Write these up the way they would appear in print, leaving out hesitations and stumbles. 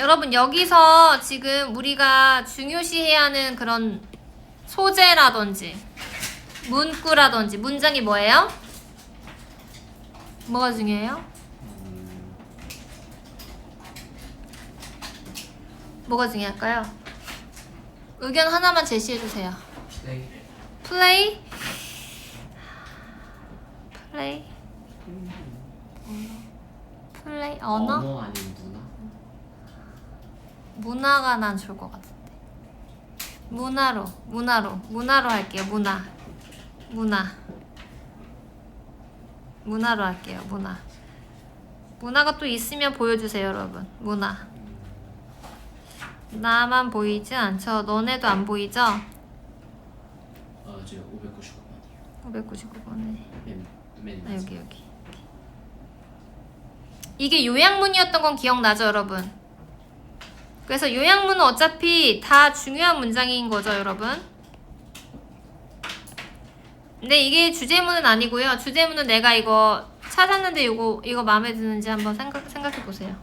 여러분 여기서 지금 우리가 중요시해야 하는 그런 소재라든지 문구라든지 문장이 뭐예요? 뭐가 중요해요? 뭐가 중요할까요? 의견 하나만 제시해주세요. 플레이? 플레이? 플레이? 언어? 언어 아니면 문화? 문화가 난 좋을 것 같은데. 문화로 할게요. 문화로 할게요. 문화가 또 있으면 보여주세요, 여러분. 문화. 나만 보이지 않죠? 너네도 안 보이죠? 저 599번이요. 599번에. 맨 아, 여기. 이게 요약문이었던 건 기억나죠, 여러분? 그래서 요약문은 어차피 다 중요한 문장인 거죠, 여러분? 근데 이게 주제문은 아니고요. 주제문은 내가 이거 찾았는데 이거 마음에 드는지 한번 생각해 보세요.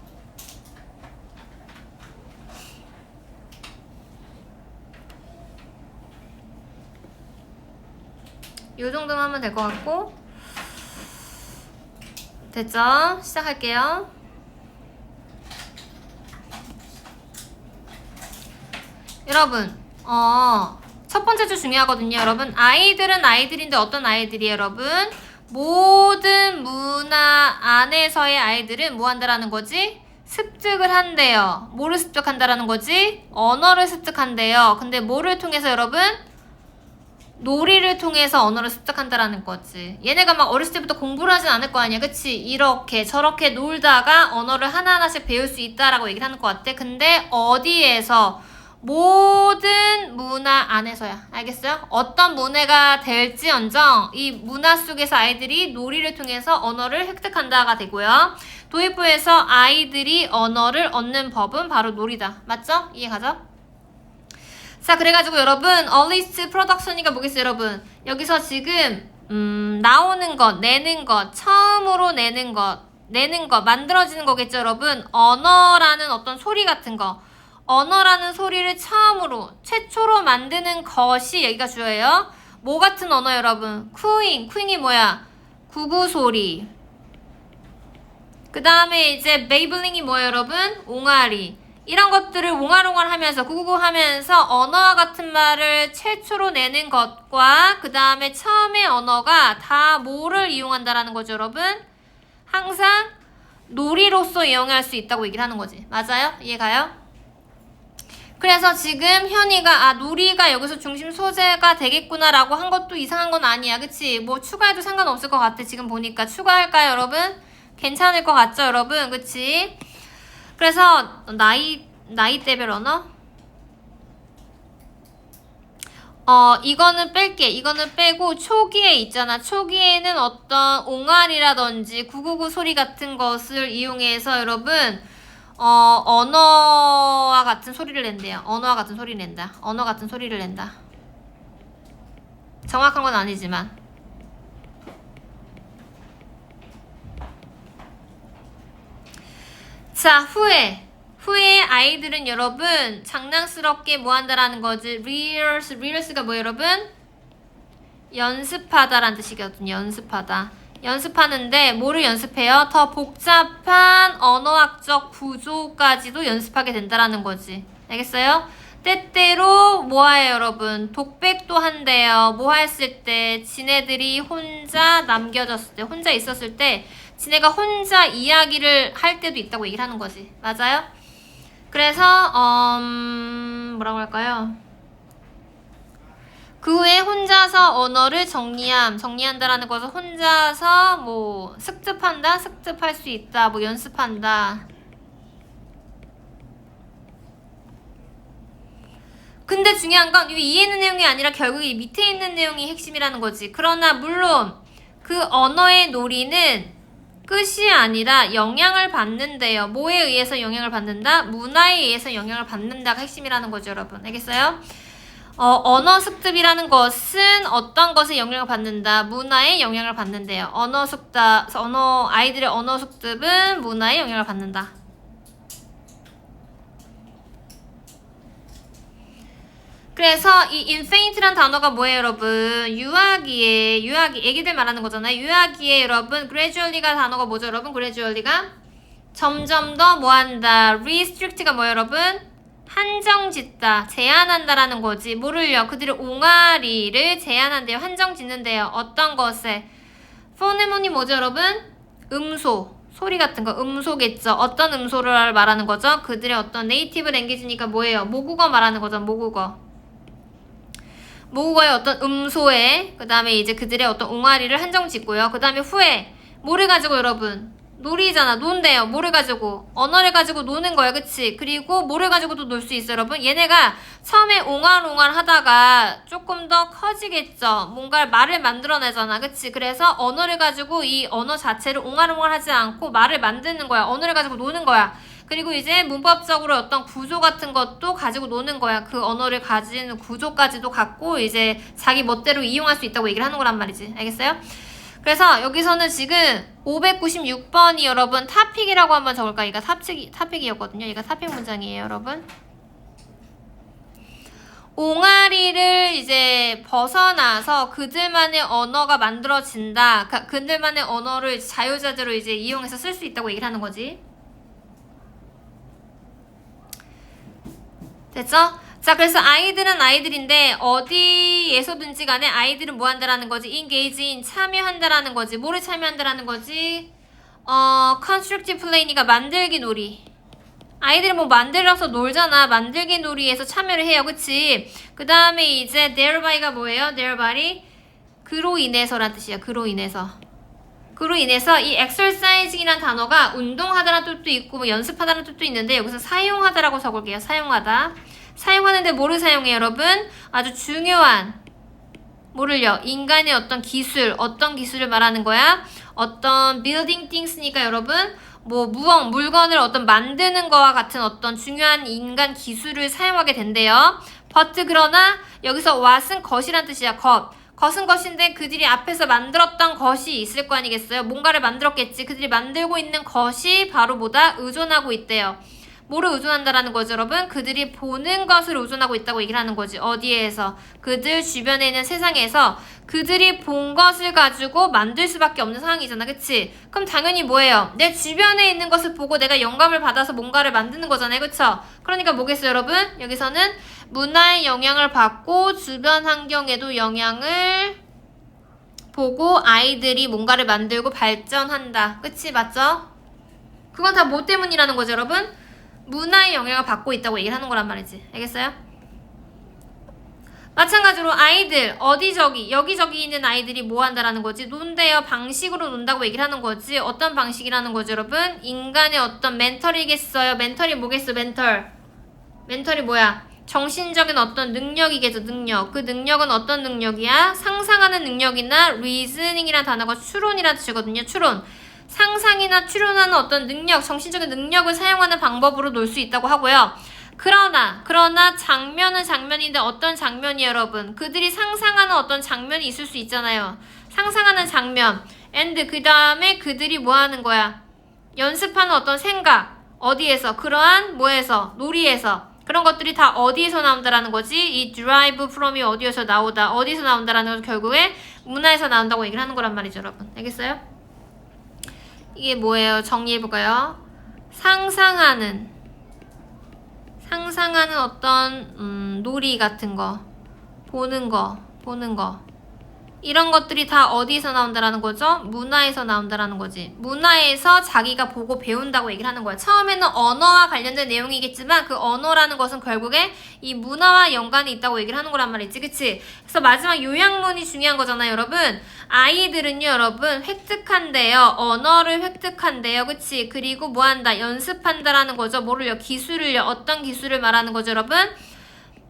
요 정도만 하면 될 것 같고. 됐죠? 시작할게요. 여러분, 첫 번째 주 중요하거든요. 여러분, 아이들은 아이들인데 어떤 아이들이에요, 여러분? 모든 문화 안에서의 아이들은 뭐 한다라는 거지? 습득을 한대요. 뭐를 습득한다라는 거지? 언어를 습득한대요. 근데 뭐를 통해서 여러분? 놀이를 통해서 언어를 습득한다라는 거지. 얘네가 막 어렸을 때부터 공부를 하진 않을 거 아니야. 그치? 이렇게 저렇게 놀다가 언어를 하나하나씩 배울 수 있다라고 얘기를 하는 것 같아. 근데 어디에서? 모든 문화 안에서야. 알겠어요? 어떤 문화가 될지언정 이 문화 속에서 아이들이 놀이를 통해서 언어를 획득한다가 되고요. 도입부에서 아이들이 언어를 얻는 법은 바로 놀이다. 맞죠? 이해가죠? 자, 그래가지고 여러분, earliest production이가 뭐겠어요, 여러분? 여기서 지금 나오는 것, 내는 것, 처음으로 내는 것, 만들어지는 거겠죠, 여러분? 언어라는 어떤 소리 같은 거. 언어라는 소리를 처음으로, 최초로 만드는 것이 여기가 주어예요. 뭐 같은 언어, 여러분? 쿠잉이 뭐야? 구구 소리. 그 다음에 이제 메이블링이 뭐예요, 여러분? 옹알이. 이런 것들을 옹알옹알 하면서 구구구 하면서 언어와 같은 말을 최초로 내는 것과 그 다음에 처음의 언어가 다 뭐를 이용한다라는 거죠, 여러분? 항상 놀이로서 이용할 수 있다고 얘기를 하는 거지. 맞아요? 이해가요? 그래서 지금 현이가 놀이가 여기서 중심 소재가 되겠구나라고 한 것도 이상한 건 아니야. 그치? 뭐 추가해도 상관없을 것 같아. 지금 보니까 추가할까요, 여러분? 괜찮을 것 같죠, 여러분? 그치? 그래서 나이대별 언어? 이거는 뺄게. 이거는 빼고 초기에 있잖아. 초기에는 어떤 옹알이라든지 999 소리 같은 것을 이용해서 여러분 언어와 같은 소리를 낸대요. 언어 같은 소리를 낸다. 정확한 건 아니지만. 자, 후에 아이들은 여러분 장난스럽게 뭐 한다라는 거지? rehearse가 뭐예요, 여러분? 연습하다라는 뜻이거든요. 연습하는데 뭐를 연습해요? 더 복잡한 언어학적 구조까지도 연습하게 된다라는 거지. 알겠어요? 때때로 뭐해요, 여러분? 독백도 한대요. 뭐 했을 때? 지네들이 혼자 남겨졌을 때, 혼자 있었을 때 지네가 혼자 이야기를 할 때도 있다고 얘기를 하는 거지. 맞아요? 그래서 뭐라고 할까요? 그 후에 혼자서 언어를 정리한다라는 것은 혼자서 뭐 습득할 수 있다, 뭐 연습한다. 근데 중요한 건 이 위에 있는 내용이 아니라 결국 이 밑에 있는 내용이 핵심이라는 거지. 그러나 물론 그 언어의 놀이는 끝이 아니라 영향을 받는데요. 뭐에 의해서 영향을 받는다? 문화에 의해서 영향을 받는다가 핵심이라는 거죠, 여러분. 알겠어요? 언어 습득이라는 것은 어떤 것에 영향을 받는다? 문화에 영향을 받는데요. 아이들의 언어 습득은 문화에 영향을 받는다. 그래서 이 infant란 단어가 뭐예요, 여러분? 유아기, 애기들 말하는 거잖아요. 유아기에 여러분, gradually가 단어가 뭐죠, 여러분? gradually가 점점 더 뭐한다. restrict가 뭐예요, 여러분? 한정짓다, 제한한다라는 거지. 뭐를요? 그들의 옹알이를 제한한대요. 한정짓는데요. 어떤 것에? 포네몬이 뭐죠, 여러분? 음소. 소리 같은 거, 음소겠죠. 어떤 음소를 말하는 거죠? 그들의 어떤 네이티브 랭귀지니까 뭐예요? 모국어 말하는 거죠, 모국어. 모국어의 어떤 음소에, 그 다음에 이제 그들의 어떤 옹알이를 한정 짓고요. 그 다음에 후에, 뭐를 가지고 여러분? 놀이잖아, 논대요. 뭐를 가지고? 언어를 가지고 노는 거야, 그치? 그리고 뭐를 가지고도 놀 수 있어, 여러분? 얘네가 처음에 옹알옹알 하다가 조금 더 커지겠죠. 뭔가 말을 만들어내잖아, 그치? 그래서 언어를 가지고 이 언어 자체를 옹알옹알 하지 않고 말을 만드는 거야. 언어를 가지고 노는 거야. 그리고 이제 문법적으로 어떤 구조 같은 것도 가지고 노는 거야. 그 언어를 가진 구조까지도 갖고 이제 자기 멋대로 이용할 수 있다고 얘기를 하는 거란 말이지. 알겠어요? 그래서 여기서는 지금 596번이 여러분 타픽이라고 한번 적을까? 얘가 타픽이었거든요. 얘가 타픽 문장이에요, 여러분. 옹알이를 이제 벗어나서 그들만의 언어가 만들어진다. 그들만의 언어를 자유자재로 이제 이용해서 쓸 수 있다고 얘기를 하는 거지. 됐죠? 자, 그래서 아이들은 아이들인데 어디에서든지 간에 아이들은 뭐 한다라는 거지? engage in, 참여한다라는 거지. 뭐를 참여한다라는 거지? constructive play니까 만들기 놀이. 아이들은 뭐 만들어서 놀잖아. 만들기 놀이에서 참여를 해요. 그치? 그 다음에 이제 thereby가 뭐예요? thereby 그로 인해서란 뜻이야. 그로 인해서. 그로 인해서 이 exercising이란 단어가 운동하다라는 뜻도 있고 뭐 연습하다라는 뜻도 있는데 여기서 사용하다라고 적을게요. 사용하다. 사용하는데 뭐를 사용해요, 여러분? 아주 중요한 뭐를요? 인간의 어떤 기술, 어떤 기술을 말하는 거야? 어떤 building things니까 여러분 뭐 물건을 어떤 만드는 거와 같은 어떤 중요한 인간 기술을 사용하게 된대요. but 그러나 여기서 what은 것이란 뜻이야. 것은 것인데 그들이 앞에서 만들었던 것이 있을 거 아니겠어요? 뭔가를 만들었겠지. 그들이 만들고 있는 것이 바로 뭐다? 의존하고 있대요. 뭐를 의존한다라는 거죠, 여러분? 그들이 보는 것을 의존하고 있다고 얘기를 하는 거지. 어디에서? 그들 주변에 있는 세상에서 그들이 본 것을 가지고 만들 수밖에 없는 상황이잖아, 그치? 그럼 당연히 뭐예요? 내 주변에 있는 것을 보고 내가 영감을 받아서 뭔가를 만드는 거잖아요, 그쵸? 그러니까 뭐겠어요, 여러분? 여기서는 문화의 영향을 받고 주변 환경에도 영향을 보고 아이들이 뭔가를 만들고 발전한다. 그치? 맞죠? 그건 다 뭐 때문이라는 거죠, 여러분? 문화의 영향을 받고 있다고 얘기를 하는 거란 말이지. 알겠어요? 마찬가지로 아이들 여기저기 있는 아이들이 뭐 한다라는 거지? 논대요. 방식으로 논다고 얘기를 하는 거지. 어떤 방식이라는 거죠, 여러분? 인간의 어떤 멘털이겠어요. 멘털이 뭐겠어? 멘털이 뭐야? 정신적인 어떤 능력이겠죠. 능력. 그 능력은 어떤 능력이야? 상상하는 능력이나 reasoning이라는 단어가 추론이라는 뜻이거든요. 추론. 상상이나 추론하는 어떤 능력, 정신적인 능력을 사용하는 방법으로 놀 수 있다고 하고요. 그러나 장면은 장면인데 어떤 장면이 여러분? 그들이 상상하는 어떤 장면이 있을 수 있잖아요. 상상하는 장면. and 그 다음에 그들이 뭐 하는 거야? 연습하는 어떤 생각. 어디에서? 그러한 뭐에서? 놀이에서. 그런 것들이 다 어디에서 나온다라는 거지? 이 derive from이 어디에서 나오다. 어디서 나온다라는 건 결국에 문화에서 나온다고 얘기를 하는 거란 말이죠, 여러분. 알겠어요? 이게 뭐예요? 정리해볼까요? 상상하는 어떤 놀이 같은 거, 보는 거 이런 것들이 다 어디에서 나온다라는 거죠? 문화에서 나온다라는 거지. 문화에서 자기가 보고 배운다고 얘기를 하는 거야. 처음에는 언어와 관련된 내용이겠지만 그 언어라는 것은 결국에 이 문화와 연관이 있다고 얘기를 하는 거란 말이지. 그치? 그래서 마지막 요약문이 중요한 거잖아요, 여러분. 아이들은요, 여러분, 획득한대요. 언어를 획득한대요. 그치? 그리고 뭐 한다? 연습한다라는 거죠. 뭐를요? 기술을요. 어떤 기술을 말하는 거죠, 여러분?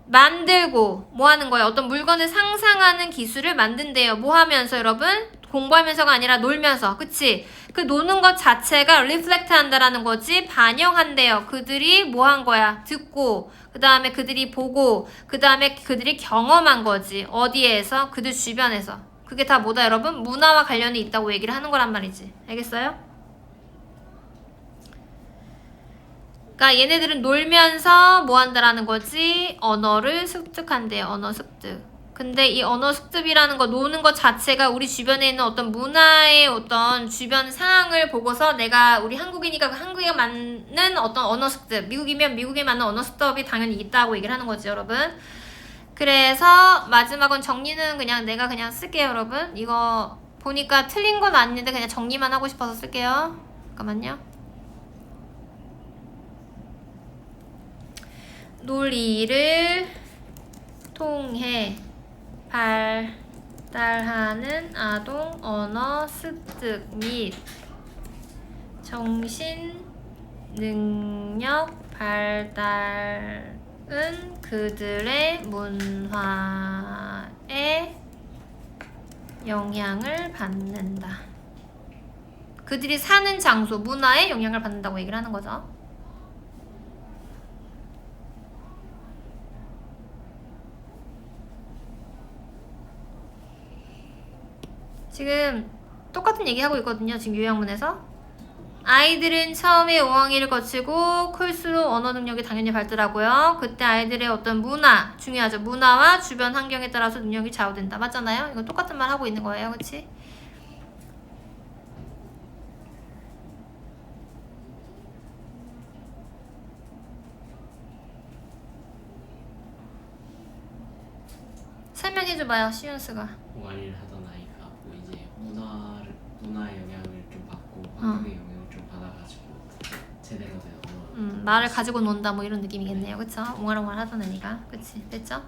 만들고 뭐 하는 거예요? 어떤 물건을 상상하는 기술을 만든대요. 뭐 하면서 여러분? 공부하면서가 아니라 놀면서. 그치? 그 노는 것 자체가 reflect 한다라는 거지. 반영한대요. 그들이 뭐 한 거야? 듣고 그 다음에 그들이 보고 그 다음에 그들이 경험한 거지. 어디에서? 그들 주변에서. 그게 다 뭐다 여러분? 문화와 관련이 있다고 얘기를 하는 거란 말이지. 알겠어요? 그러니까 얘네들은 놀면서 뭐 한다라는 거지? 언어를 습득한대요. 언어 습득. 근데 이 언어 습득이라는 거, 노는 것 자체가 우리 주변에 있는 어떤 문화의 어떤 주변 상황을 보고서 내가 우리 한국이니까 그 한국에 맞는 어떤 언어 습득, 미국이면 미국에 맞는 언어 습득이 당연히 있다고 얘기를 하는 거지, 여러분. 그래서 마지막은 정리는 그냥 내가 그냥 쓸게요, 여러분. 이거 보니까 틀린 건 아닌데 그냥 정리만 하고 싶어서 쓸게요. 잠깐만요. 논리를 통해 발달하는 아동 언어 습득 및 정신 능력 발달은 그들의 문화에 영향을 받는다. 그들이 사는 장소, 문화에 영향을 받는다고 얘기를 하는 거죠. 지금 똑같은 얘기하고 있거든요. 지금 요약문에서. 아이들은 처음에 5학년을 거치고 클수록 언어 능력이 당연히 발달하고요. 그때 아이들의 어떤 문화, 중요하죠. 문화와 주변 환경에 따라서 능력이 좌우된다. 맞잖아요? 이거 똑같은 말 하고 있는 거예요. 그치? 설명해줘봐요. 시윤스가. 동아리를 하던 아이가 뭐 이제 문화의 영향을 좀 받고 환경의 영향을 좀 받아가지고 제대로 된 언어. 말을 가지고 논다 뭐 이런 느낌이겠네요. 그쵸? 옹알옹알 하던 애니까. 그치? 됐죠?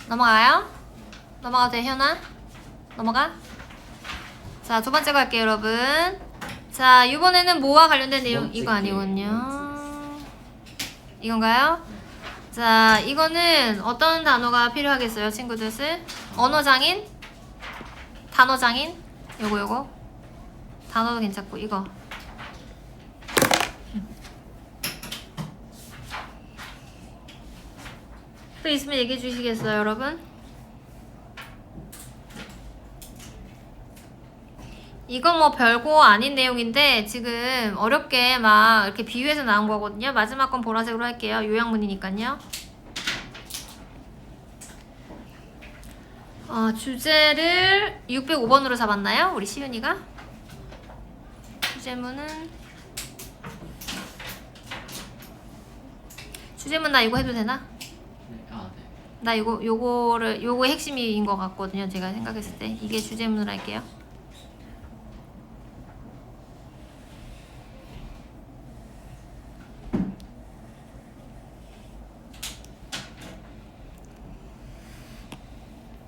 넘어가요? 넘어가도 돼, 현아? 넘어가? 자, 두 번째 거 할게요, 여러분. 자, 이번에는 뭐와 관련된 내용? 이거 아니군요. 이건가요? 자, 이거는 어떤 단어가 필요하겠어요, 친구들? 언어장인? 단어장인? 요거. 단어도 괜찮고, 이거. 또 있으면 얘기해 주시겠어요, 여러분? 이건 뭐 별거 아닌 내용인데 지금 어렵게 막 이렇게 비유해서 나온 거거든요. 마지막 건 보라색으로 할게요. 요약문이니까요. 주제를 605번으로 잡았나요? 우리 시윤이가? 주제문 나 이거 해도 되나? 네. 네. 나 요거의 핵심인 것 같거든요. 제가 생각했을 때. 이게 주제문으로 할게요.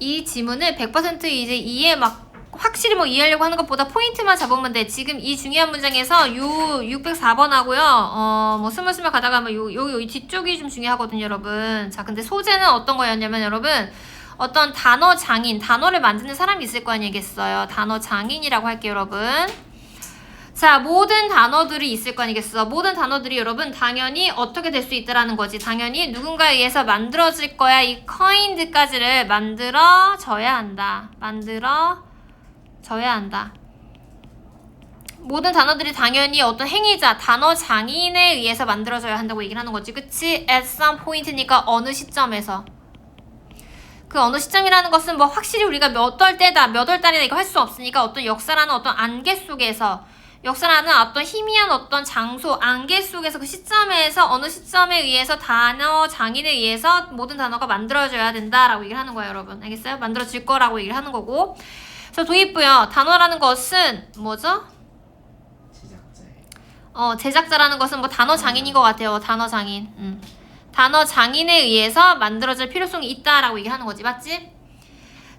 이 지문을 100% 이제 이해 막 확실히 뭐 이해하려고 하는 것보다 포인트만 잡으면 돼. 지금 이 중요한 문장에서 요 604번하고요. 뭐 스물스물 가다가 뭐 요 뒤쪽이 좀 중요하거든요, 여러분. 자, 근데 소재는 어떤 거였냐면 여러분, 어떤 단어 장인, 단어를 만드는 사람이 있을 거 아니겠어요. 단어 장인이라고 할게요, 여러분. 자, 모든 단어들이 있을 거 아니겠어. 모든 단어들이 여러분 당연히 어떻게 될 수 있다라는 거지. 당연히 누군가에 의해서 만들어질 거야. 이 커인드까지를 만들어져야 한다. 모든 단어들이 당연히 어떤 행위자, 단어 장인에 의해서 만들어져야 한다고 얘기를 하는 거지. 그치? At some point니까 어느 시점에서. 그 어느 시점이라는 것은 뭐 확실히 우리가 몇 월 때다, 몇 월 달이다 이거 할 수 없으니까 어떤 역사라는 어떤 안개 속에서, 역사라는 어떤 희미한 어떤 장소, 안개 속에서 그 시점에서 어느 시점에 의해서 단어 장인에 의해서 모든 단어가 만들어져야 된다라고 얘기를 하는 거예요, 여러분. 알겠어요? 만들어질 거라고 얘기를 하는 거고. 그래서 도입부요. 단어라는 것은 뭐죠? 제작자라는 것은 뭐 단어 장인인 것 같아요. 단어 장인. 단어 장인에 의해서 만들어질 필요성이 있다라고 얘기하는 거지. 맞지?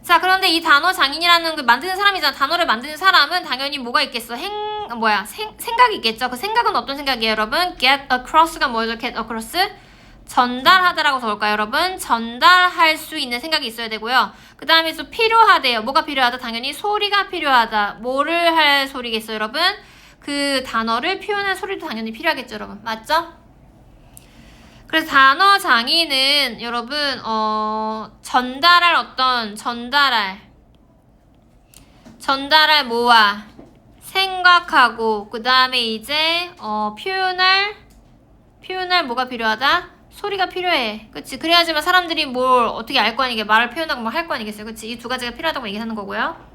자, 그런데 이 단어 장인이라는 그 만드는 사람이잖아. 단어를 만드는 사람은 당연히 뭐가 있겠어? 생각이 있겠죠. 그 생각은 어떤 생각이에요, 여러분? get across가 뭐죠? get across? 전달하다라고 적을까요, 여러분? 전달할 수 있는 생각이 있어야 되고요. 그 다음에 또 필요하대요. 뭐가 필요하다? 당연히 소리가 필요하다. 뭐를 할 소리겠어요, 여러분? 그 단어를 표현할 소리도 당연히 필요하겠죠, 여러분. 맞죠? 그래서 단어 장의는 여러분 전달할 뭐와 생각하고 그 다음에 이제 표현할 뭐가 필요하다? 소리가 필요해. 그치? 그래야지만 사람들이 뭘 어떻게 알 거 아니게 말을 표현하고 뭐 할 거 아니겠어요. 그치? 이 두 가지가 필요하다고 얘기하는 거고요.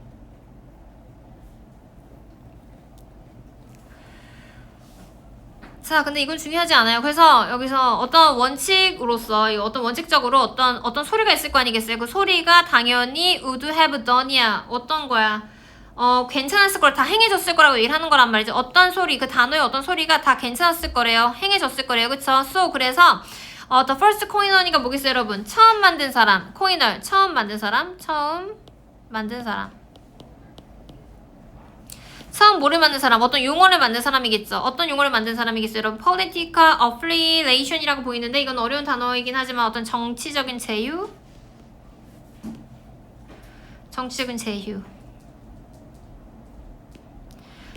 자, 근데 이건 중요하지 않아요. 그래서 여기서 어떤 원칙으로서, 어떤 원칙적으로 어떤 소리가 있을 거 아니겠어요? 그 소리가 당연히 would have done이야. 어떤 거야? 괜찮았을 걸 다 행해졌을 거라고 얘기를 하는 거란 말이죠. 어떤 소리, 그 단어의 어떤 소리가 다 괜찮았을 거래요. 행해졌을 거래요. 그쵸? So, 그래서, the first coiner이가 뭐겠어요, 여러분? 처음 만든 사람. coiner, 처음 만든 사람. 처음 뭐를 만든 사람, 어떤 용어를 만든 사람이겠죠. 어떤 용어를 만든 사람이겠어요, 여러분? political affiliation이라고 보이는데 이건 어려운 단어이긴 하지만 어떤 정치적인 제휴.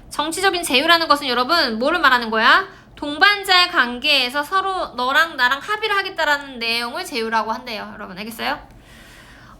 정치적인 제휴라는 것은 여러분 뭐를 말하는 거야? 동반자의 관계에서 서로 너랑 나랑 합의를 하겠다라는 내용을 제휴라고 한대요. 여러분 알겠어요?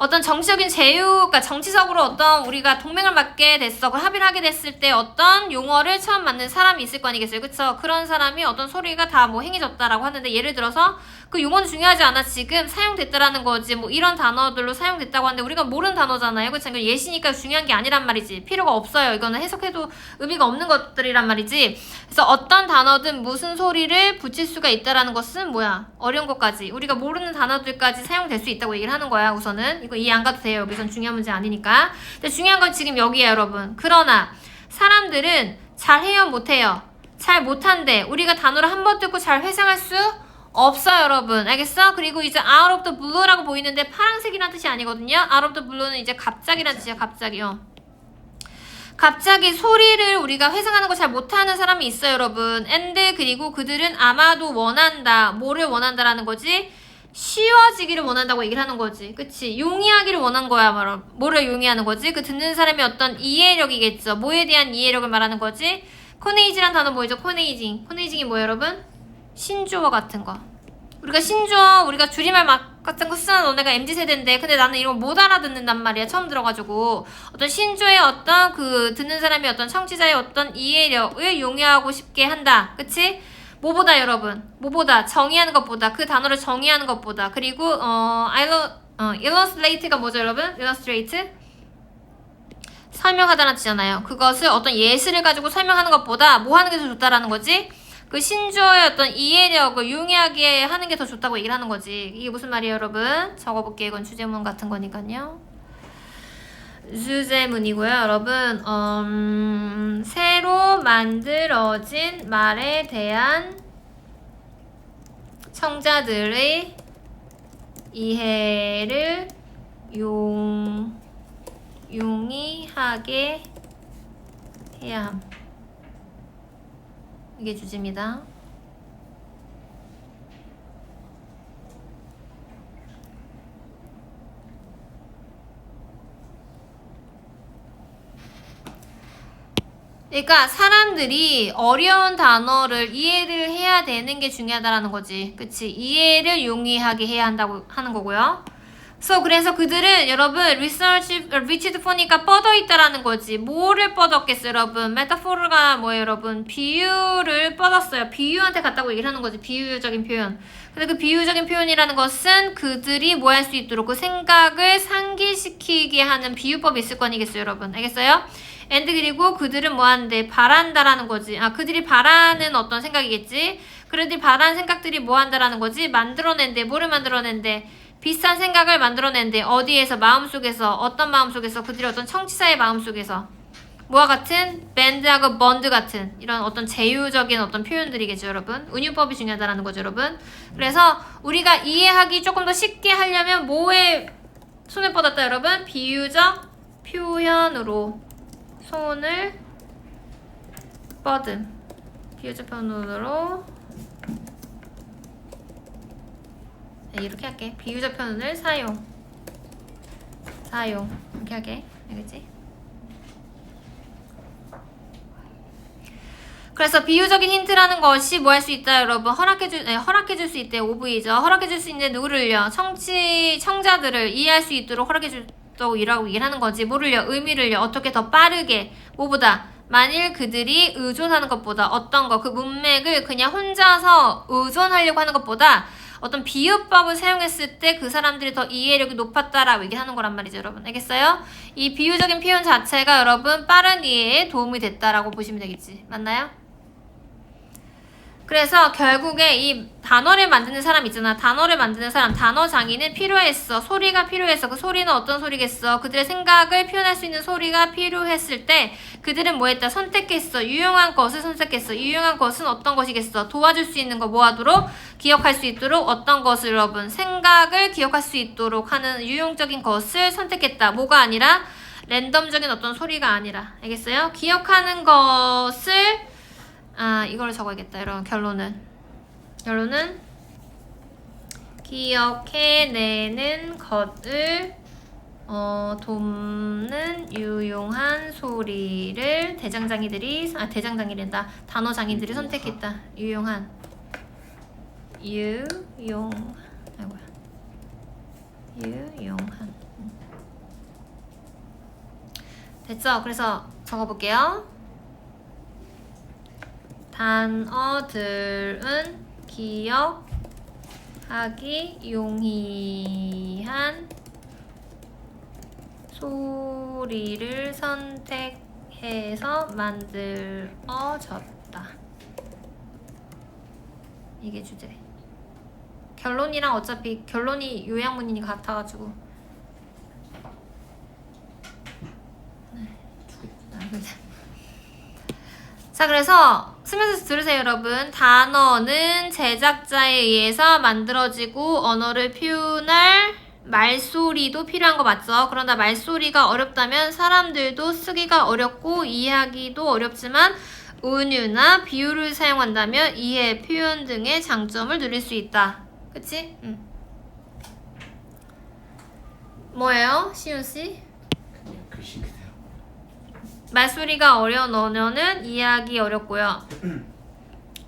어떤 정치적인 제휴, 그러니까 정치적으로 어떤 우리가 동맹을 맺게 됐어. 그 합의를 하게 됐을 때 어떤 용어를 처음 만든 사람이 있을 거 아니겠어요. 그쵸? 그런 사람이 어떤 소리가 다 뭐 행해졌다라고 하는데 예를 들어서 그 용어는 중요하지 않아. 지금 사용됐다라는 거지. 뭐 이런 단어들로 사용됐다고 하는데 우리가 모르는 단어잖아요. 그쵸? 예시니까 중요한 게 아니란 말이지. 필요가 없어요. 이거는 해석해도 의미가 없는 것들이란 말이지. 그래서 어떤 단어든 무슨 소리를 붙일 수가 있다라는 것은 뭐야? 어려운 것까지. 우리가 모르는 단어들까지 사용될 수 있다고 얘기를 하는 거야. 우선은. 이거 이해 안 가도 돼요. 여기선 중요한 문제 아니니까. 근데 중요한 건 지금 여기에요, 여러분. 그러나 사람들은 잘해요, 못해요? 잘 못한대. 우리가 단어를 한 번 듣고 잘 회상할 수 없어요, 여러분. 알겠어? 그리고 이제 out of the blue라고 보이는데 파란색이란 뜻이 아니거든요. out of the blue는 이제 갑자기란 뜻이야, 갑자기요. 갑자기 소리를 우리가 회상하는 거 잘 못하는 사람이 있어요, 여러분. and 그리고 그들은 아마도 원한다. 뭐를 원한다라는 거지? 쉬워지기를 원한다고 얘기를 하는 거지. 그치? 용이하기를 원한 거야. 뭐를 용이하는 거지? 그 듣는 사람의 어떤 이해력이겠죠. 뭐에 대한 이해력을 말하는 거지? 코네이지란 단어 뭐죠? 코네이징이 뭐예요, 여러분? 신조어 같은 거. 우리가 신조어, 우리가 줄임말 같은 거 쓰는 너네가 MZ세대인데 근데 나는 이런 거 못 알아듣는단 말이야. 처음 들어가지고. 어떤 신조어의 어떤 그 듣는 사람의 어떤 청취자의 어떤 이해력을 용이하고 싶게 한다. 그치? 뭐보다 여러분, 뭐보다 정의하는 것보다 그 단어를 정의하는 것보다 그리고 illustrate가 뭐죠 여러분? illustrate 설명하다는 뜻이잖아요. 그것을 어떤 예시를 가지고 설명하는 것보다 뭐 하는 게 더 좋다라는 거지? 그 신조어의 어떤 이해력을 용이하게 하는 게 더 좋다고 얘기를 하는 거지. 이게 무슨 말이에요 여러분? 적어볼게요. 이건 주제문 같은 거니까요. 주제문이고요 여러분. 새로 만들어진 말에 대한 청자들의 이해를 용이하게 해야 함. 이게 주제입니다. 그러니까 사람들이 어려운 단어를 이해를 해야 되는 게 중요하다라는 거지. 그치? 이해를 용이하게 해야 한다고 하는 거고요. 그래서 그들은 여러분 reached for니까 뻗어 있다라는 거지. 뭐를 뻗었겠어요 여러분? 메타포르가 뭐예요 여러분? 비유를 뻗었어요. 비유한테 갔다고 얘기를 하는 거지. 비유적인 표현. 근데 그 비유적인 표현이라는 것은 그들이 뭐 할 수 있도록 그 생각을 상기시키게 하는 비유법이 있을 거 아니겠어요 여러분? 알겠어요? and 그리고 그들은 뭐 하는데 바란다라는 거지. 그들이 바라는 어떤 생각이겠지. 그들이 바라는 생각들이 뭐 한다라는 거지. 만들어낸대. 뭐를 만들어낸대. 비슷한 생각을 만들어낸대. 어디에서? 마음속에서. 어떤 마음속에서? 그들이 어떤 청취자의 마음속에서. 뭐와 같은? 밴드하고 번드 같은 이런 어떤 제휴적인 어떤 표현들이겠죠 여러분. 은유법이 중요하다라는 거죠 여러분. 그래서 우리가 이해하기 조금 더 쉽게 하려면 뭐에 손을 뻗었다 여러분? 비유적 표현으로 손을 뻗음. 비유적 표현으로 이렇게 할게. 비유적 표현을 사용 이렇게 할게. 알겠지? 그래서 비유적인 힌트라는 것이 뭐 할 수 있다 여러분? 허락해줄 수 있대. OV죠. 허락해줄 수 있는데 누구를요? 청자들을 이해할 수 있도록 허락해줬다고 얘기를 하는 거지. 뭐를요? 의미를요. 어떻게 더 빠르게 뭐보다 만일 그들이 의존하는 것보다 어떤 거 그 문맥을 그냥 혼자서 의존하려고 하는 것보다 어떤 비유법을 사용했을 때 그 사람들이 더 이해력이 높았다라고 얘기하는 거란 말이죠 여러분. 알겠어요? 이 비유적인 표현 자체가 여러분 빠른 이해에 도움이 됐다라고 보시면 되겠지. 맞나요? 그래서 결국에 이 단어를 만드는 사람 있잖아. 단어를 만드는 사람, 단어 장인은 필요했어. 소리가 필요했어. 그 소리는 어떤 소리겠어? 그들의 생각을 표현할 수 있는 소리가 필요했을 때 그들은 뭐 했다? 선택했어. 유용한 것을 선택했어. 유용한 것은 어떤 것이겠어? 도와줄 수 있는 거 뭐 하도록? 기억할 수 있도록 어떤 것을 여러분? 생각을 기억할 수 있도록 하는 유용적인 것을 선택했다. 뭐가 아니라 랜덤적인 어떤 소리가 아니라. 알겠어요? 기억하는 것을 이걸 적어야겠다. 여러분 결론은 기억해내는 것을 돕는 유용한 소리를 대장장이란다. 단어장인들이 선택했다. 유용한 됐죠? 그래서 적어볼게요. 단어들은 기억하기 용이한 소리를 선택해서 만들어졌다. 이게 주제. 결론이랑 어차피 결론이 요약문이 같아가지고. 자, 그래서 쓰면서 들으세요 여러분. 단어는 제작자에 의해서 만들어지고 언어를 표현할 말소리도 필요한 거 맞죠? 그러나 말소리가 어렵다면 사람들도 쓰기가 어렵고 이해하기도 어렵지만 은유나 비유를 사용한다면 이해, 표현 등의 장점을 누릴 수 있다. 그치? 뭐예요? 시윤씨? 그냥 글씨 그대로. 말소리가 어려운 언어는 이해하기 어렵고요.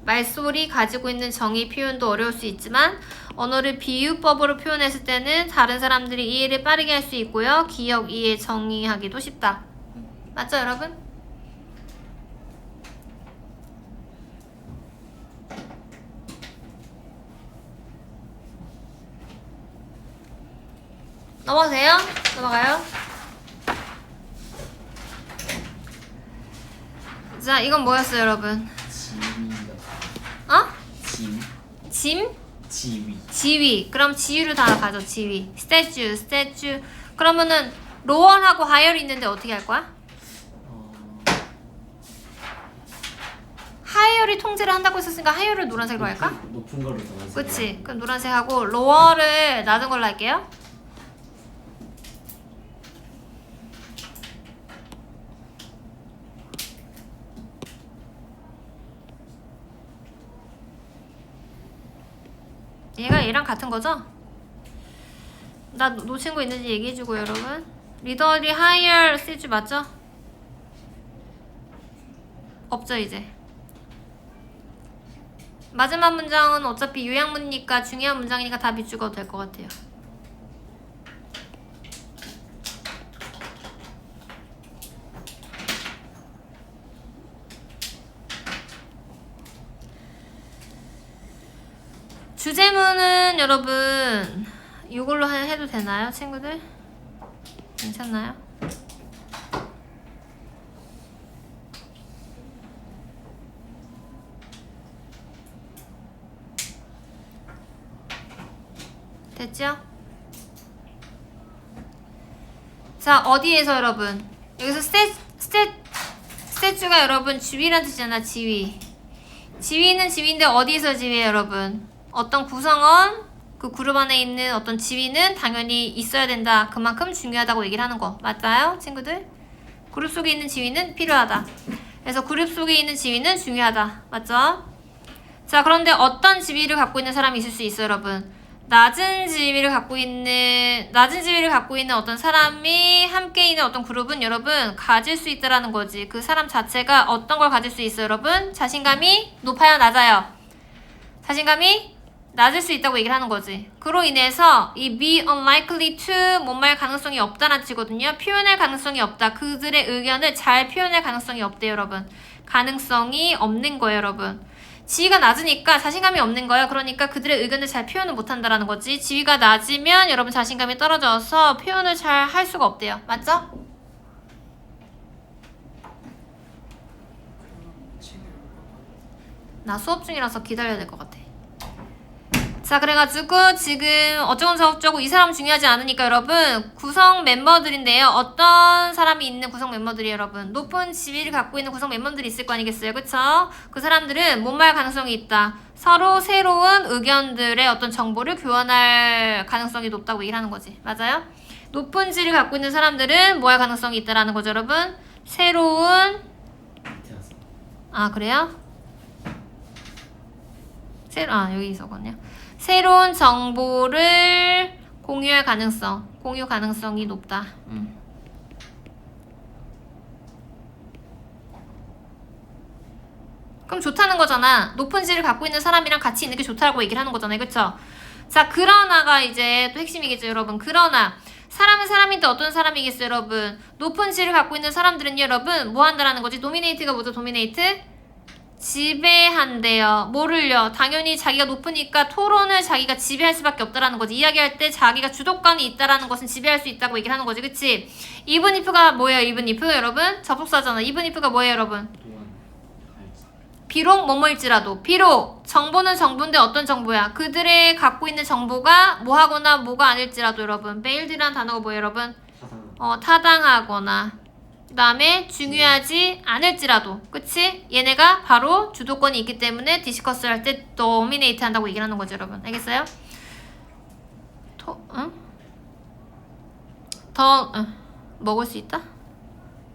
말소리 가지고 있는 정의 표현도 어려울 수 있지만 언어를 비유법으로 표현했을 때는 다른 사람들이 이해를 빠르게 할 수 있고요. 기억, 이해, 정의하기도 쉽다. 맞죠 여러분? 넘어가세요. 넘어가요. 자, 이건 뭐였어요 여러분? 지위인가? 짐? 지위. 지위. 그럼 지위를 다 가져. 지위. 스태츄. 그러면은 로얼하고 하이얼이 있는데 어떻게 할 거야? 하이얼이 통제를 한다고 했었으니까 하이얼을 노란색으로 할까? 높은 거를 노란색. 그치. 그럼 노란색 하고 로얼을 낮은 걸로 할게요. 얘가 얘랑 같은 거죠? 나 놓친 거 있는지 얘기해주고 여러분. 리더리 하이얼 스테이지 맞죠? 없죠 이제. 마지막 문장은 어차피 요약문이니까 중요한 문장이니까 다 비추어도 될 것 같아요. 주제문은 여러분 이걸로 해도 되나요 친구들? 괜찮나요? 됐죠? 자 어디에서 여러분 여기서 스태츄가 여러분 지위란 뜻이잖아. 지위는 지위인데 어디에서 지위예요 여러분? 어떤 구성원 그 그룹 안에 있는 어떤 지위는 당연히 있어야 된다. 그만큼 중요하다고 얘기를 하는 거 맞아요 친구들? 그룹 속에 있는 지위는 필요하다. 그래서 그룹 속에 있는 지위는 중요하다. 맞죠? 자 그런데 어떤 지위를 갖고 있는 사람이 있을 수 있어요 여러분? 낮은 지위를 갖고 있는 어떤 사람이 함께 있는 어떤 그룹은 여러분 가질 수 있다라는 거지. 그 사람 자체가 어떤 걸 가질 수 있어요, 여러분? 자신감이 높아요, 낮아요? 자신감이 낮을 수 있다고 얘기를 하는 거지. 그로 인해서 이 be unlikely to 뭔말 가능성이 없다는 뜻이거든요. 표현할 가능성이 없다. 그들의 의견을 잘 표현할 가능성이 없대요, 여러분. 가능성이 없는 거예요, 여러분. 지위가 낮으니까 자신감이 없는 거예요. 그러니까 그들의 의견을 잘 표현을 못한다라는 거지. 지위가 낮으면 여러분 자신감이 떨어져서 표현을 잘 할 수가 없대요. 맞죠? 나 수업 중이라서 기다려야 될 것 같아. 자, 그래가지고 지금 어쩌고 저쩌고 이 사람 중요하지 않으니까 여러분 구성 멤버들인데요. 어떤 사람이 있는 구성 멤버들이에요, 여러분? 높은 지위를 갖고 있는 구성 멤버들이 있을 거 아니겠어요, 그쵸? 그 사람들은 못말 가능성이 있다. 서로 새로운 의견들의 어떤 정보를 교환할 가능성이 높다고 얘기를 하는 거지. 맞아요? 높은 지위를 갖고 있는 사람들은 뭐 할 가능성이 있다라는 거죠, 여러분? 새로운 그래요? 여기 있었거든요. 새로운 정보를 공유할 가능성, 공유 가능성이 높다. 그럼 좋다는 거잖아. 높은 지위를 갖고 있는 사람이랑 같이 있는 게 좋다고 얘기를 하는 거잖아요. 그쵸? 자, 그러나가 이제 또 핵심이겠죠, 여러분. 그러나 사람은 사람인데 어떤 사람이겠어요, 여러분? 높은 지위를 갖고 있는 사람들은요, 여러분 뭐 한다라는 거지? 도미네이트가 뭐죠? 도미네이트? 지배한대요. 뭐를요? 당연히 자기가 높으니까 토론을 자기가 지배할 수밖에 없다라는 거지. 이야기할 때 자기가 주도권이 있다라는 것은 지배할 수 있다고 얘기를 하는 거지. 그치? even if가 뭐예요? even if 여러분? 접속사잖아. even if가 뭐예요, 여러분? 비록 뭐뭐일지라도. 비록 정보는 정보인데 어떤 정보야? 그들의 갖고 있는 정보가 뭐하거나 뭐가 아닐지라도 여러분. 베일드라는 단어가 뭐예요, 여러분? 타당하거나 그 다음에 중요하지 않을지라도. 그치? 얘네가 바로 주도권이 있기 때문에 디스커스 할 때 도미네이트 한다고 얘기를 하는 거죠, 여러분. 알겠어요? 먹을 수 있다?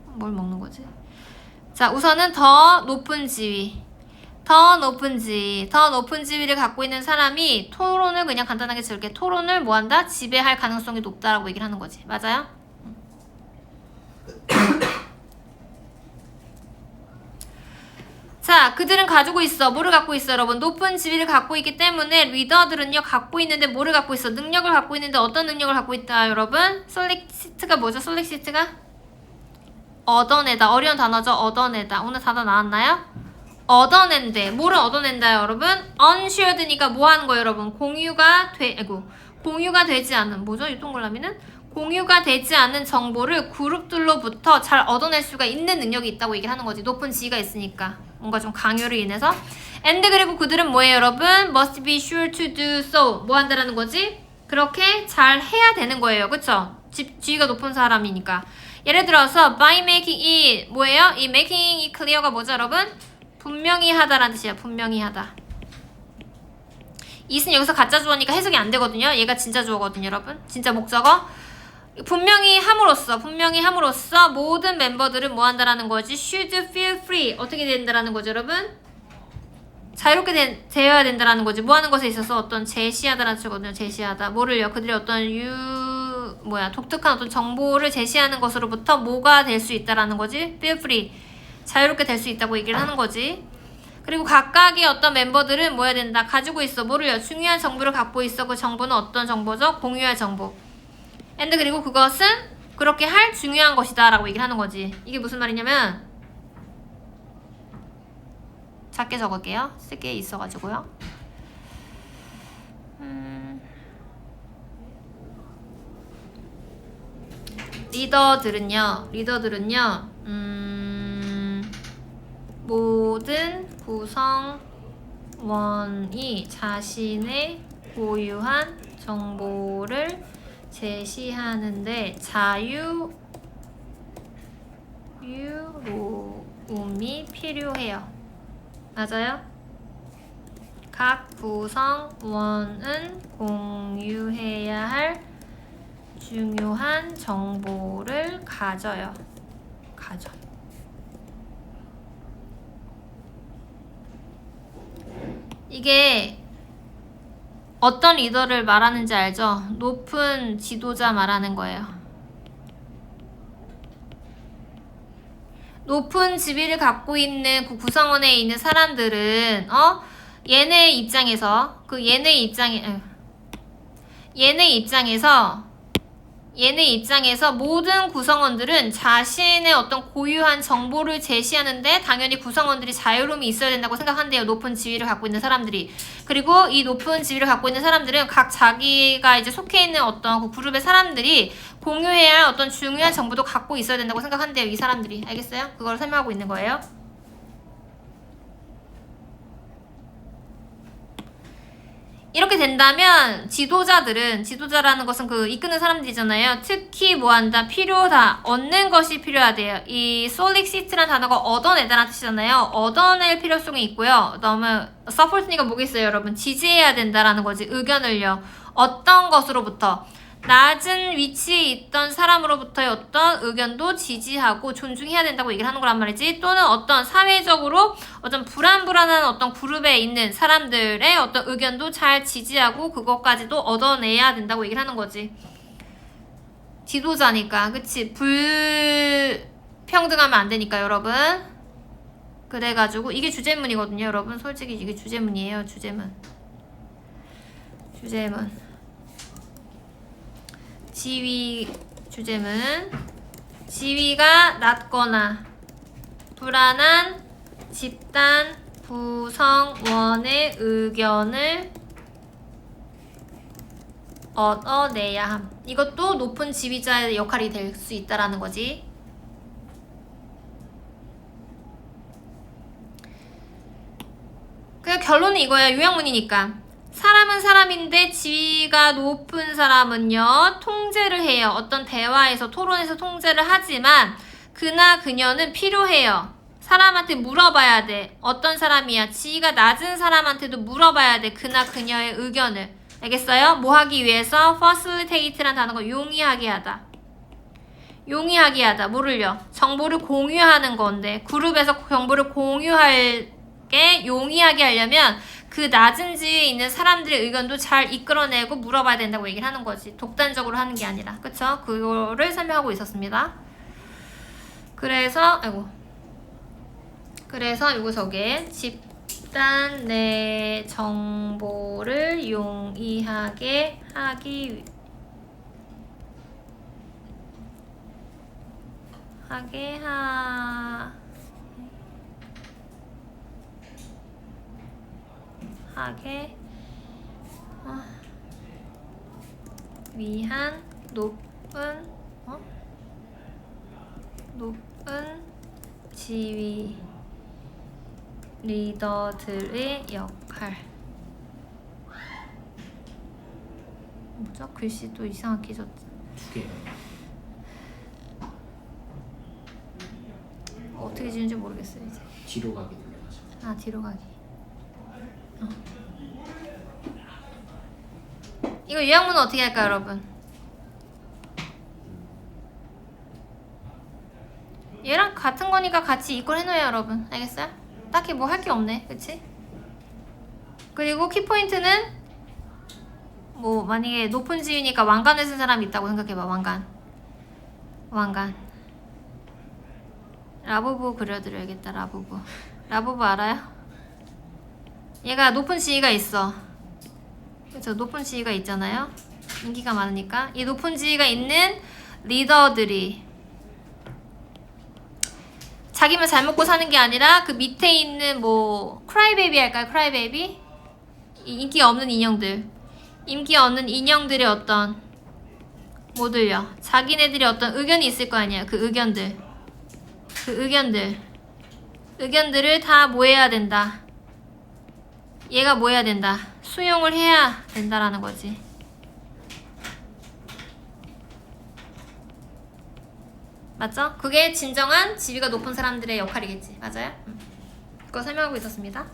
뭘 먹는 거지? 자, 우선은 더 높은 지위. 더 높은 지위를 갖고 있는 사람이 토론을 그냥 간단하게 저렇게 토론을 뭐 한다? 지배할 가능성이 높다라고 얘기를 하는 거지. 맞아요? 자, 그들은 가지고 있어. 뭐를 갖고 있어, 여러분? 높은 지위를 갖고 있기 때문에 리더들은요, 갖고 있는데 뭐를 갖고 있어? 능력을 갖고 있는데 어떤 능력을 갖고 있다, 여러분? 솔릭시트가 뭐죠? 솔릭시트가? 얻어내다. 어려운 단어죠? 얻어내다. 오늘 단어 나왔나요? 얻어낸대. 뭐를 얻어낸다요, 여러분? unshared니까 뭐 하는 거예요, 여러분? 공유가 되지 않은, 뭐죠? 이 동그라미는? 공유가 되지 않은 정보를 그룹들로부터 잘 얻어낼 수가 있는 능력이 있다고 얘기를 하는 거지. 높은 지위가 있으니까. 뭔가 좀 강요를 인해서. and 그리고 그들은 뭐예요, 여러분? must be sure to do so. 뭐 한다라는 거지? 그렇게 잘 해야 되는 거예요. 그쵸? 지위가 높은 사람이니까. 예를 들어서 by making it 뭐예요? 이 making it clear가 뭐죠, 여러분? 분명히 하다라는 뜻이에요. 분명히 하다. it은 여기서 가짜 주어니까 해석이 안 되거든요. 얘가 진짜 주어거든요, 여러분. 진짜 목적어. 분명히 함으로써 모든 멤버들은 뭐 한다라는 거지? should feel free. 어떻게 된다라는 거죠, 여러분? 자유롭게 되어야 된다라는 거지. 뭐 하는 것에 있어서 어떤 제시하다라는 뜻이거든요. 제시하다. 뭐를요? 그들의 어떤 독특한 어떤 정보를 제시하는 것으로부터 뭐가 될 수 있다라는 거지? feel free. 자유롭게 될 수 있다고 얘기를 하는 거지. 그리고 각각의 어떤 멤버들은 뭐 해야 된다? 가지고 있어. 뭐를요? 중요한 정보를 갖고 있어. 그 정보는 어떤 정보죠? 공유할 정보. and 그리고 그것은 그렇게 할 중요한 것이다 라고 얘기를 하는 거지. 이게 무슨 말이냐면 작게 적을게요. 쓸 게 있어가지고요. 리더들은요 모든 구성원이 자신의 고유한 정보를 제시하는데 자유로움이 필요해요. 맞아요? 각 구성원은 공유해야 할 중요한 정보를 가져. 이게 어떤 리더를 말하는지 알죠? 높은 지도자 말하는 거예요. 높은 지위를 갖고 있는 그 구성원에 있는 사람들은 얘네 입장에서 얘네 입장에서 모든 구성원들은 자신의 어떤 고유한 정보를 제시하는데 당연히 구성원들이 자유로움이 있어야 된다고 생각한대요. 높은 지위를 갖고 있는 사람들이. 그리고 이 높은 지위를 갖고 있는 사람들은 각 자기가 이제 속해 있는 어떤 그 그룹의 사람들이 공유해야 할 어떤 중요한 정보도 갖고 있어야 된다고 생각한대요. 이 사람들이. 알겠어요? 그걸 설명하고 있는 거예요. 이렇게 된다면 지도자라는 것은 그 이끄는 사람들이잖아요. 특히 뭐한다? 필요하다. 얻는 것이 필요하대요. 이 sollicit라는 단어가 얻어내다라는 뜻이잖아요. 얻어낼 필요성이 있고요. 너무 support니까 뭐겠어요, 여러분? 지지해야 된다라는 거지. 의견을요. 어떤 것으로부터? 낮은 위치에 있던 사람으로부터의 어떤 의견도 지지하고 존중해야 된다고 얘기를 하는 거란 말이지. 또는 어떤 사회적으로 어떤 불안한 어떤 그룹에 있는 사람들의 어떤 의견도 잘 지지하고 그것까지도 얻어내야 된다고 얘기를 하는 거지. 지도자니까. 그치? 불평등하면 안 되니까, 여러분. 그래가지고 이게 주제문이거든요, 여러분. 솔직히 이게 주제문이에요. 주제문. 지위 주제문. 지위가 낮거나 불안한 집단 구성원의 의견을 얻어내야 함. 이것도 높은 지위자의 역할이 될 수 있다라는 거지. 그 결론은 이거야. 요약문이니까. 사람은 사람인데 지위가 높은 사람은요, 통제를 해요. 어떤 대화에서, 토론에서 통제를 하지만 그나 그녀는 필요해요. 사람한테 물어봐야 돼. 어떤 사람이야? 지위가 낮은 사람한테도 물어봐야 돼. 그나 그녀의 의견을. 알겠어요? 뭐 하기 위해서? facilitate라는 단어가 용이하게 하다. 용이하게 하다. 뭐를요? 정보를 공유하는 건데, 그룹에서 정보를 공유하게 용이하게 하려면 그 낮은 지위에 있는 사람들의 의견도 잘 이끌어내고 물어봐야 된다고 얘기를 하는 거지. 독단적으로 하는 게 아니라. 그쵸? 그거를 설명하고 있었습니다. 그래서 요거 저게 집단 내 정보를 용이하게 하게 위한 높은 지위 리더들의 역할. 뭐죠? 글씨 또 이상하게 졌지. 두 개요. 어떻게 지는지 모르겠어요 이제. 뒤로 가기 눌러가지고. 아, 뒤로 가기. 이거 요약문은 어떻게 할까요, 여러분? 얘랑 같은 거니까 같이 이걸 해놓아요, 여러분. 알겠어요? 딱히 뭐 할 게 없네, 그치? 그리고 키포인트는 뭐 만약에 높은 지위니까 왕관을 쓴 사람이 있다고 생각해봐. 왕관. 라부부 그려드려야겠다. 라부부 알아요? 얘가 높은 지위가 있어. 그쵸? 높은 지위가 있잖아요. 인기가 많으니까. 이 높은 지위가 있는 리더들이 자기만 잘 먹고 사는 게 아니라 그 밑에 있는 뭐 크라이베이비 할까요? 크라이베이비? 인기가 없는 인형들의 어떤 뭐들요? 자기네들이 어떤 의견이 있을 거 아니야. 그 의견들을 다 뭐 해야 된다. 얘가 뭐 해야 된다. 수용을 해야 된다라는 거지. 맞죠? 그게 진정한 지위가 높은 사람들의 역할이겠지. 맞아요? 그거 설명하고 있었습니다.